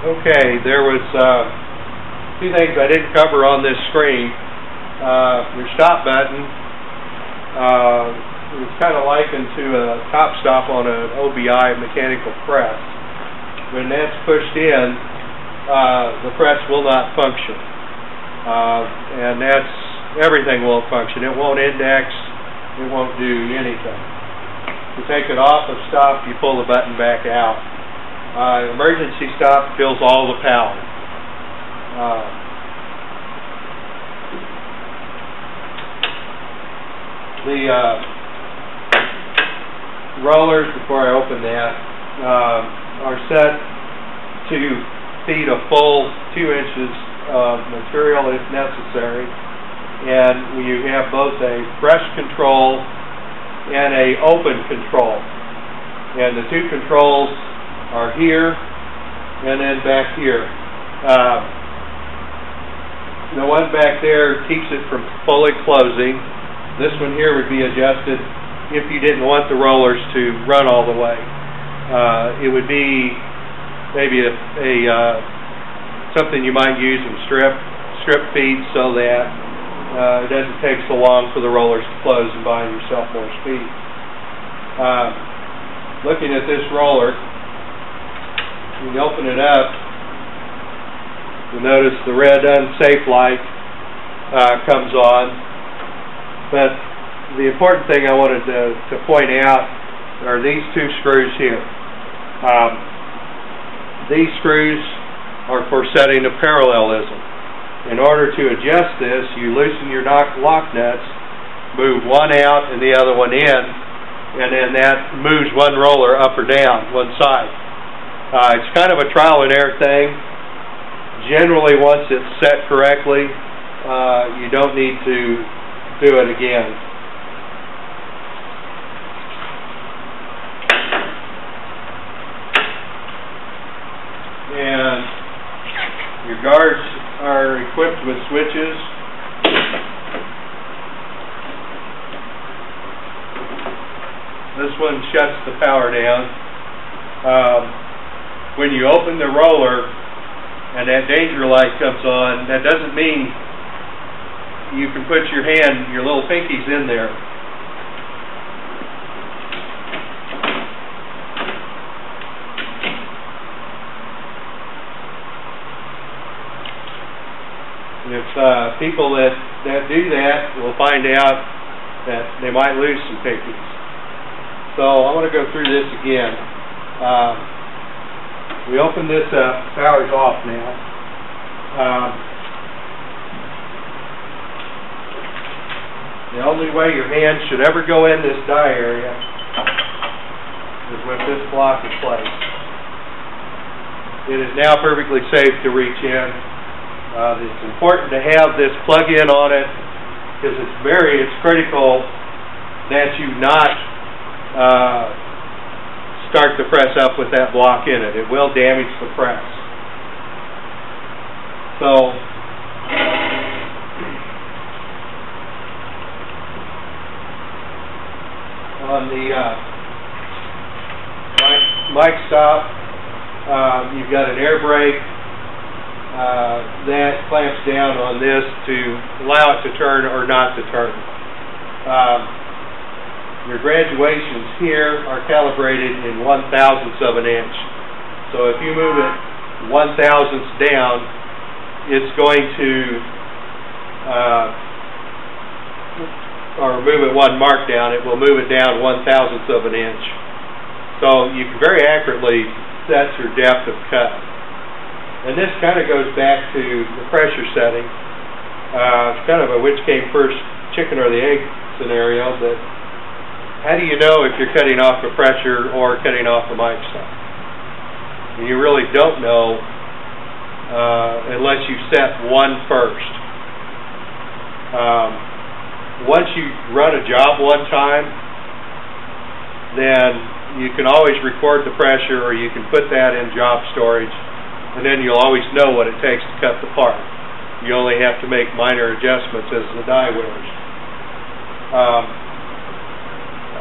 Okay, there was two things I didn't cover on this screen. Your stop button is kind of likened to a top stop on an OBI mechanical press. When that's pushed in, the press will not function, and everything won't function. It won't index. It won't do anything. To take it off of stop, you pull the button back out. Emergency stop fills all the power. The rollers, before I open that, are set to feed a full 2 inches of material if necessary, and you have both a brush control and a open control, and the two controls are here and then back here. The one back there keeps it from fully closing. This one here would be adjusted if you didn't want the rollers to run all the way. It would be maybe something you might use in strip feed so that it doesn't take so long for the rollers to close and buy yourself more speed. Looking at this roller, when you open it up, you'll notice the red unsafe light comes on. But the important thing I wanted to point out are these two screws here. These screws are for setting a parallelism. In order to adjust this, you loosen your lock nuts, move one out and the other one in, and then that moves one roller up or down one side. It's kind of a trial and error thing. Generally, once it's set correctly, you don't need to do it again. And your guards are equipped with switches. This one shuts the power down. When you open the roller and that danger light comes on, that doesn't mean you can put your little pinkies in there. If people that do that will find out that they might lose some pinkies. So I want to go through this again. We open this up, power's off now. The only way your hand should ever go in this die area is with this block in place. It is now perfectly safe to reach in. It's important to have this plug-in on it because it's critical that you not start the press up with that block in it. It will damage the press. So on the mic stop, you've got an air brake that clamps down on this to allow it to turn or not to turn. Your graduations here are calibrated in 1/1000ths of an inch. So if you move it 1/1000ths down, it's going to, or move it 1 mark down, it will move it down 1/1000th of an inch. So you can very accurately set your depth of cut. And this kind of goes back to the pressure setting. It's kind of a which came first, chicken or the egg scenario, but how do you know if you're cutting off the pressure or cutting off the mic stop? And you really don't know unless you set one first. Once you run a job one time, then you can always record the pressure, or you can put that in job storage, and then you'll always know what it takes to cut the part. You only have to make minor adjustments as the die wears.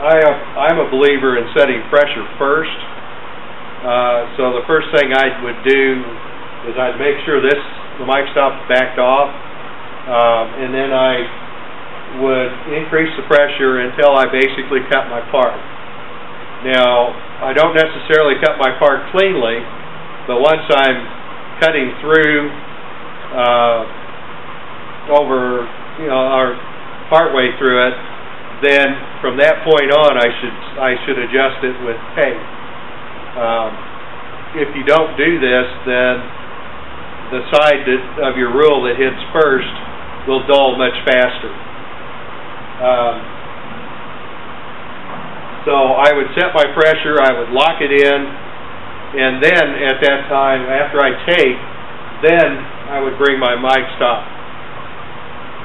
I'm a believer in setting pressure first. So the first thing I would do is I'd make sure the mic stop backed off, and then I would increase the pressure until I basically cut my part. Now, I don't necessarily cut my part cleanly, but once I'm cutting through over, or partway through it, then from that point on I should adjust it with tape. If you don't do this, then the side of your rule that hits first will dull much faster. So I would set my pressure, I would lock it in, and then at that time, after I tape, then I would bring my mic stop.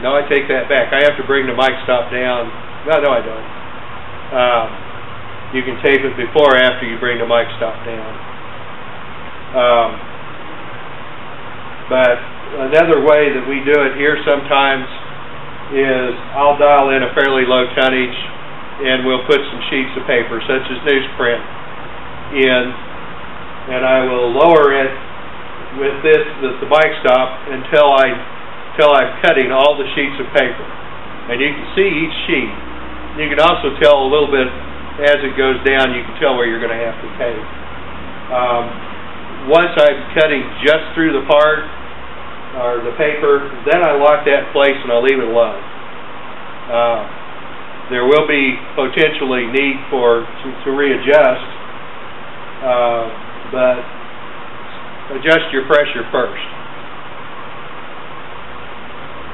No, I take that back. I have to bring the mic stop down. No, I don't. You can tape it before or after you bring the mic stop down. But another way that we do it here sometimes is I'll dial in a fairly low tonnage and we'll put some sheets of paper, such as newsprint, in, and I will lower it with the mic stop until I'm cutting all the sheets of paper. And you can see each sheet. You can also tell a little bit as it goes down, you can tell where you're going to have to tape. Once I'm cutting just through the part, or the paper, then I lock that in place and I'll leave it alone. There will be potentially need to readjust, but adjust your pressure first.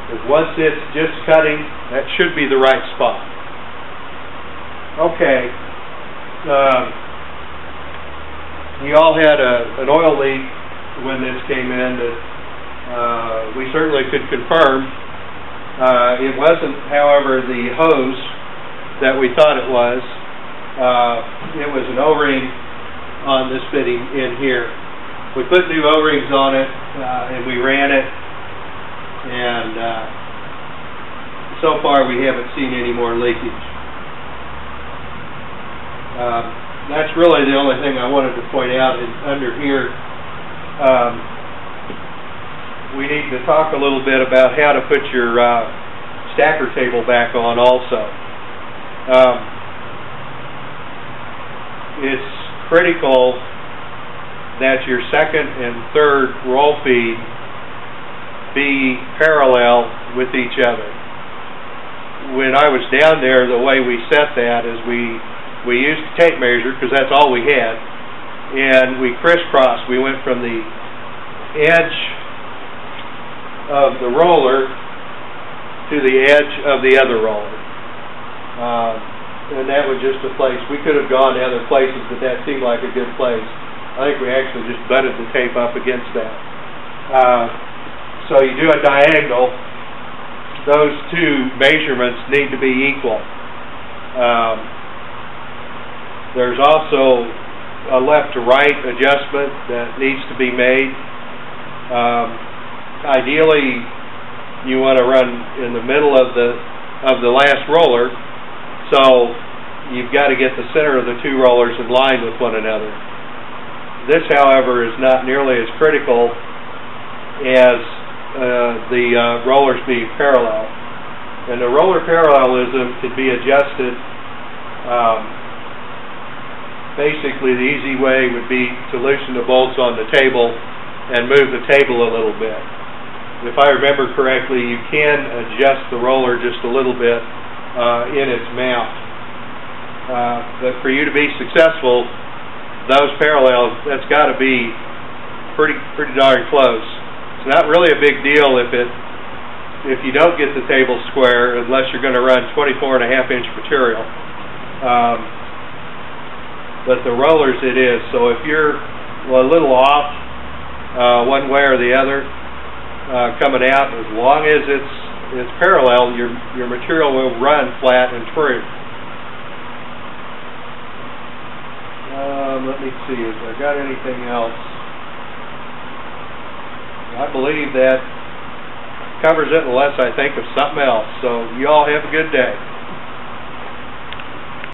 Because once it's just cutting, that should be the right spot. Okay. We all had an oil leak when this came in that we certainly could confirm. It wasn't, however, the hose that we thought it was. It was an O-ring on this fitting in here. We put new O-rings on it and we ran it, and so far we haven't seen any more leakage. That's really the only thing I wanted to point out. Under here, we need to talk a little bit about how to put your stacker table back on also. It's critical that your second and third roll feed be parallel with each other. When I was down there, the way we set that is we used a tape measure, because that's all we had, and we crisscrossed. We went from the edge of the roller to the edge of the other roller. And that was just a place. We could have gone to other places, but that seemed like a good place. I think we actually just butted the tape up against that. So you do a diagonal. Those two measurements need to be equal. There's also a left to right adjustment that needs to be made. Ideally, you want to run in the middle of the last roller, so you've got to get the center of the two rollers in line with one another. This, however, is not nearly as critical as the rollers being parallel. And the roller parallelism can be adjusted. Basically, the easy way would be to loosen the bolts on the table and move the table a little bit. If I remember correctly, you can adjust the roller just a little bit in its mount. But for you to be successful, those parallels, that's got to be pretty darn close. It's not really a big deal if you don't get the table square, unless you're going to run 24.5-inch material. But the rollers, it is. So if you're a little off one way or the other coming out, as long as it's parallel, your material will run flat and true. Let me see, if I got anything else. I believe that covers it, unless I think of something else. So you all have a good day.